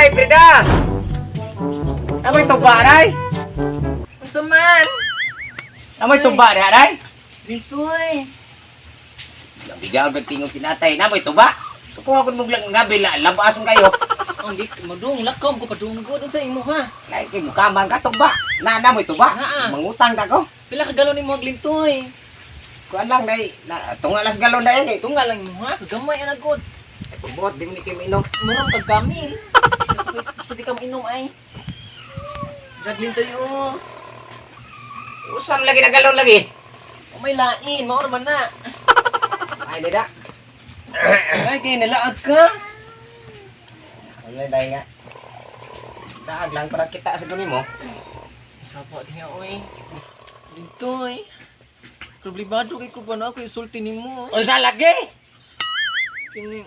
Ay, Frida! Amoy tuba, Aray? Unsa man? Amoy tuba, Aray? Ditoy. Bigaw nagtingog si natay. Namoy tuba? Tukuha ko mong gabi, labason kayo. Ang di madung lakom ko padungod unsa imo ha? Lain kay mukaman ka tuba. Namoy tuba? Naa. Mangutang ka ko. Pila ka galon nimo aglintoy? Kuan lang, day. Tungalas galon na yan eh. Tunga lang mo ha, kagamay ana god. Pagbuot, di mo ni Kim inom. Muram ka gamil. Gusto di ka mainom ay. Aglintoy o. Usam lagi na galon lagi. O may lain, mao man na. Ay, Dida. Ay kay nalaag ka. Ano day nga? Daag lang para kita sa guni mo. Sapa diha oy. Ditoy. Problemado kay ko ba na ako isulti nimo. Unsa lagi? Kini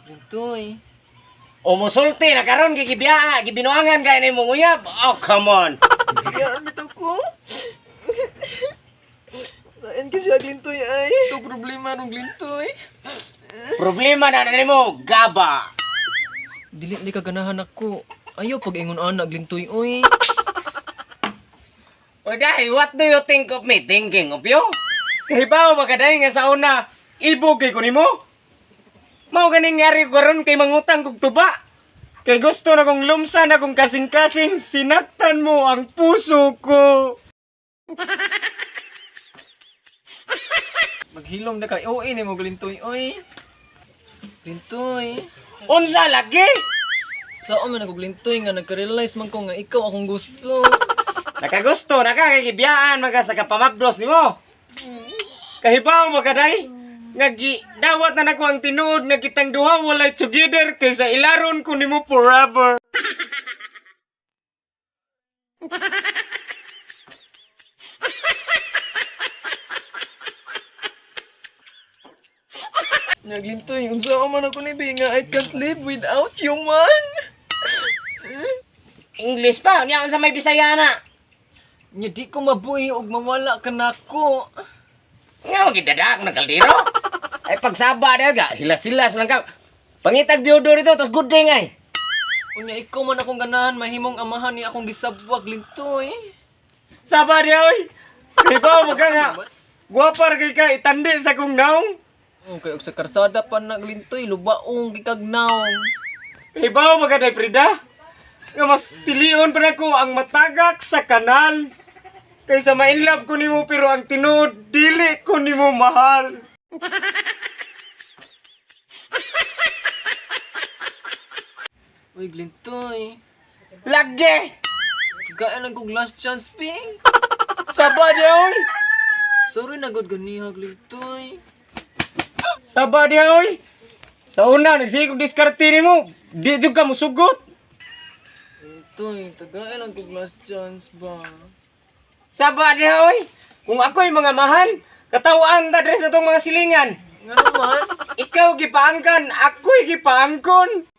Ditoy. O musulti na karon gibinuangan kay nimo nguyab. Oh, come on. Yan bitaw ko. Lain kasi aglintoy ay. Ito problema nung glintoy. Problema na nimo gaba. Dili ni kaganahan ako. Ayaw pag ingon anak glintoy oy. O dahil, what do you think of me? Thinking of you? Kahibaw magkaday nga sa una, ibog kay kunimo. Mao ganing ngari ko ron kay mangutang kog tuba. Kay gusto na kong lumsan akong kasing-kasing, sinaktan mo ang puso ko. Maghilom na kay oy ni mo glintoy oy. Glintoy. Unsa lagi? Saan man ako glintoy nga nagka-realize man ko nga ikaw akong gusto. Nakagusto, nakakikibiyaan, maga sa kapamabdos ni mo. Kahibaw magkaday, dawat na nako ang tinuod nga kitang duha walay together kaysa ilaron ko nimo forever. Naglintoy, unsa man ako ni Bi nga I can't live without you man. English pa, niya sa may Bisaya na. Nya di ko mabuhi og mawala ka nako. Nga magidada ako ng kaldero. Ay pagsaba na ga, hilas-hilas lang ka. Pangitag biyudo rito, tos good day ngay. Unya ikaw man akong ganahan mahimong amahan ni akong gisabwag lintoy. Saba niya, oy. Ikaw, magka nga. Guwapar kay ka, itandi sa kong naong. Okay, og sa karsada pa naglintoy lubaong gikagnaw. Ibaw, magaday, Frida. Nga mas pilion pa na ko ang matagak sa kanal. Kaysa ma-inlove ko nimo pero ang tinuod, dili ko nimo mahal. Uy, glintoy. Lagi! Gaya lang kong last chance, Pi. Saba niya, oy. Sorry na god ganiha, glintoy. Saba niya, oy. Sa una, nagsigog diskarte nimo. Di jud ka musugot. Glintoy, tagaya lang kong last chance ba? Saba niya, oy. Kung ako'y mga mahal, katawaan ta dres atong mga silingan. Nga naman? Ikaw gipaangkan, ako'y gipaangkon.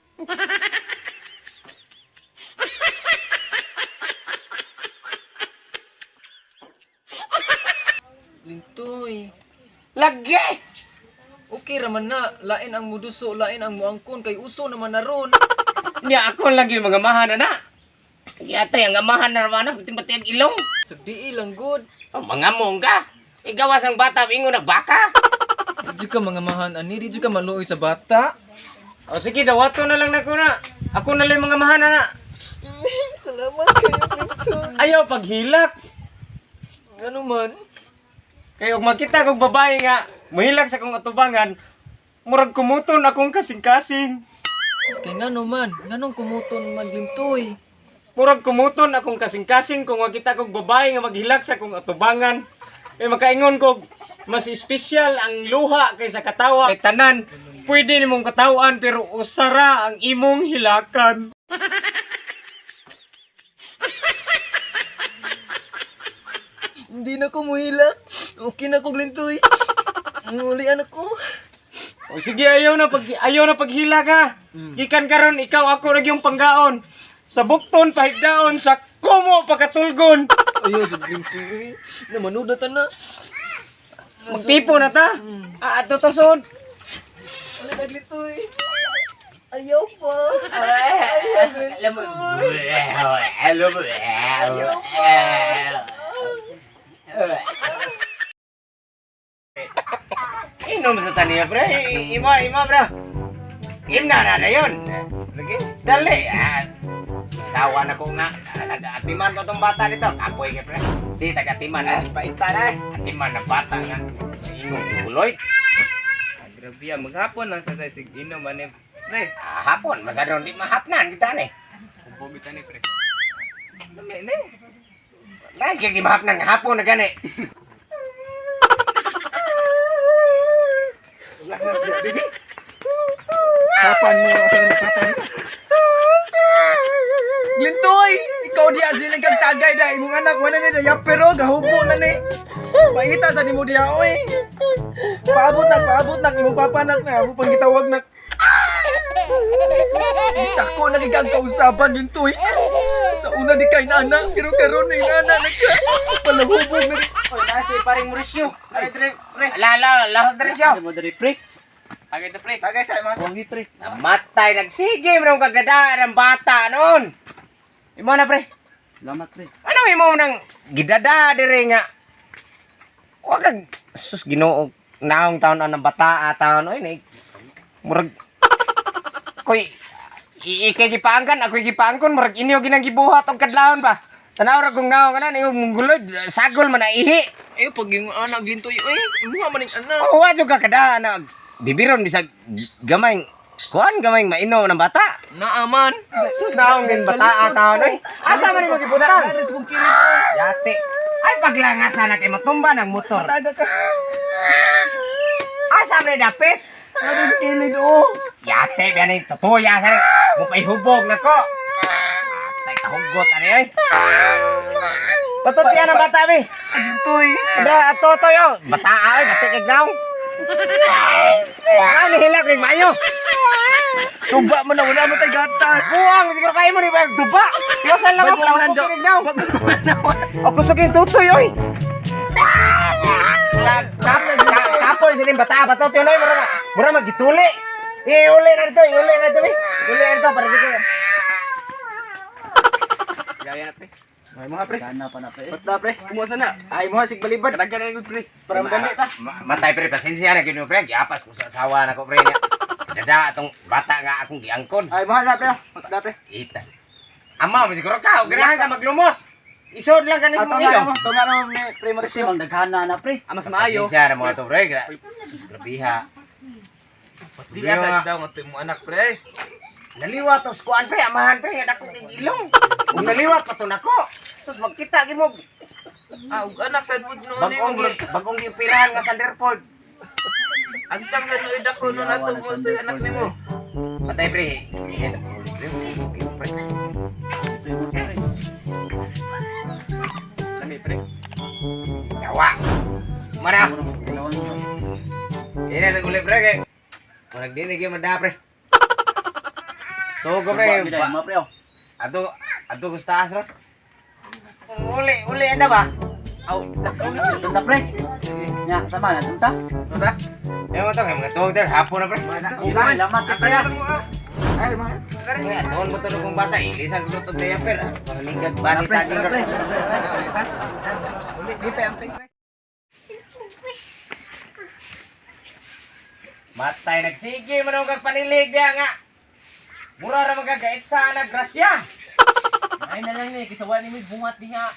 Glintoy. Lagi! Okay raman na. Lain ang muduso, lain ang muangkon. Kay uso naman na ron. Niya ako lagi mga mahan na. Yatay ang amahan na naman na, pati ang ilong. Sagdii lang good. Oh, mga mong ka. Igawas ang bata, ingo nagbaka. Di ka mga mahan ani, di ka maluoy sa bata. O sige, dawato na lang na ko na. Ako na lang mga mahan na. Salamat kayo, Glintoy. Ayaw paghilak. Ano man? Kaya kung makita kong babae nga, mahilak sa kong atubangan, murag kumuton akong kasing-kasing. Kay nga naman, nganong kumuton man Glintoy. Murag kumuton akong kasing-kasing kung makita kong babae nga maghilak sa kong atubangan. Kaya makaingon ko, mas espesyal ang luha kaysa katawa. Kay tanan, pwede nimong katawan pero usara ang imong hilakan. Hindi na ko muhilak. Okay na ko, Glintoy. Ngulian ako. O sige, ayaw na paghila ka. Gikan karon ikaw ako ra yung panggaon. Sa bukton pahigdaon sa kumo pagkatulgon. Ayaw, si Glintoy. Namanuda ta na. Magtipo na ta. Ato tasod. Wala na, Glintoy. Ayaw pa. Alam mo. Alam mo. Inom sa taniya, pre. Ima, bro. Imna na yun. Lagi, dali. Sawa na ko nga. Nag-atiman to tong bata nito. Kapoy nga, pre. Si, taga-atiman. Paita na. Atiman na bata nga. Inom, uloy. Grabe yan, maghapon lang sa tayo sig inom ani pre. Hapon, masyadong di mahapnan kita ni. Kumpog kita ni pre. Lami ni. Lahat kaya di mahapnan nga hapon na gani. Kapan mo kapan? Glintoy, ikaw diya sila kag tagay da imong anak wala ni daya pero gahubo na ni. Paita sa nimo diya oy. Paabot na imong papanak na amo pang gitawag na. Tako na kag kausapan Glintoy. Sa una di kay nana pero karon ni nana palahubog na. Oy, nasi paring Mauricio. Ari dire, pre. Lahos dire siya. Mo diri pre. Tagay ta pre. Tagay sa imong Wangi pre. Namatay, nagsige mo ng kagada ng bata noon. Imo na, pre. Salamat pre. Ano imo nang gidada dire nga? Wa kag sus Ginoo naong taon ang bata taon oy ni. Murag koy ikay gipaangkan ako gipaangkon murag inyo ginang gibuhat og kadlawon ba. Tanaw ra kung naong kana ning munggulod sagol man na ihi. Ayo pag yung anak Glintoy oy, imong maning anak. Wa jud ka kada na bibiron bisag gamay kuan gamay mainom ng bata. Naaman. Sus naong din bata taon oy. Asa man mo gibutan? Aris kong kilid. Yate. Ay paglangasan na kay matumba ng motor. Taga ka. Asa man dapit? Aris kilid oh. Yate biyan ni tutuya sa mo pay hubog nako. Tay kahugot ani ay. Patot yan ang bata mi. Glintoy. Ada toto yo. Bata ay batik kag naong. Ani hilak ning mayo. Tuba mo na wala mo tay gatas. Buang siguro kay mo ni ba duba. Yosan lang ako lang ko kag naong. Ako sa king tutoy oy. Kapol sinin bata batot yun ay mura magituli. Uli na dito. Uli na dito para dito. Gaya na pre. Ay mga pre. Kana pa na pre. Basta pre. Kumusta na? Ay mo sig balibad. Dagan na gud pre. Para magani ta. Matay pre pasensya na gyud mo pre. Giapas ko sa asawa na ko pre niya. Dada atong bata nga akong giangkon. Ay mo na pre. Basta pre. Ita. Ama mo siguro ka, ganahan ka maglumos. Isod lang kanis mo ilong. Tunga mo ni pre Kasi Mauricio. mang daghana na pre. Amas maayo. Pasensya na mo to pre. Grabiha. Di asa daw mo mo anak pre. Naliwat to skuan pre, amahan pre nga dako ning ilong. Kung naliwat pa to nako. Sus magkita gi mo Ah, ug anak sa bud no ni mo. bagong gipirahan nga Sanderford. Agtang sa nuid ako no nato mo to anak nimo. Patay pre. Lami pre. Yawa. Mana? Ini ada kulit pre kay. Murag dini gyud mada pre. Tugo pre. Ato gusto asro. Uli ada ba? Aw, tunta pre. Nya, sama na tunta. Tunta. Yung mga mga tuwag der hapon na pre. Salamat pre. Ay mga. Kaya tuon mo tulog kong bata. Ilisan ko tutog na yan per. Pangligag bani sa akin pre. Uli dito ang pre. Matay nagsige man ang kagpanilig diya nga. Mura ra magagaeksa na grasya. Ay na lang ni kisawa ni mig bungat diha.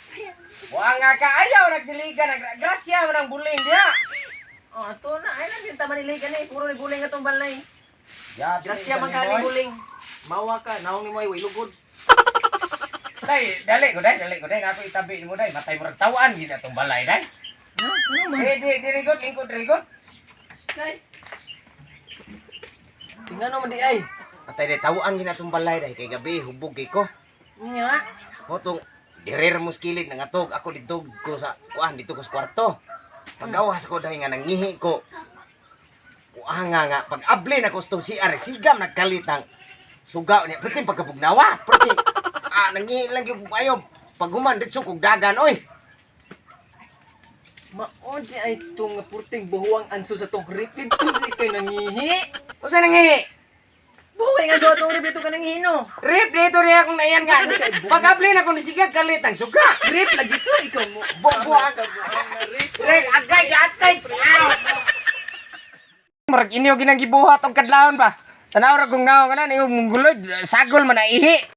Wa nga ka ayaw nagsiliga na grasya man ang buling diya. Oh, ato na ay lang kita manilay gani puro ni guling atong balay. Ya, Grasya man ka ni guling. Mawa ka naong ni mo ay lugod. Dali ko dai ako itabi mo dai matay murag tawaan gid atong balay dai. Diri god lingkod diri god. Kay. Tingnan mo di ay. Matay dai tawaan gid atong balay dai kay gabi hubog kay ko. Nya. Motong direr mo skilid nangatog ako dito ko sa kuan dito ko sa kwarto. Pagawas ko dahil nga nangihi ko. Kuanga nga pag abli na ko sa CR sigam nagkalitang sugaw niya perting pagkapugnawa perting nangihi lang yung ayo pag human ditso kog dagan oy. Maon di ay tong purting buhuang anso sa tong ripid to di kay nangihi. Unsa nangihi? Buhay nga sa atong rip dito ka nang hino. Rip dito niya akong naiyan nga. Pag-apply na kung nisigag kalit ang suka. Rip lagi to, ikaw mo. Buang. Rip, agay, atay. Marag inyo ginang gibuhat og kadlawon ba. Tanaw ra kung naong kana ning mungguloy sagol man na ihi.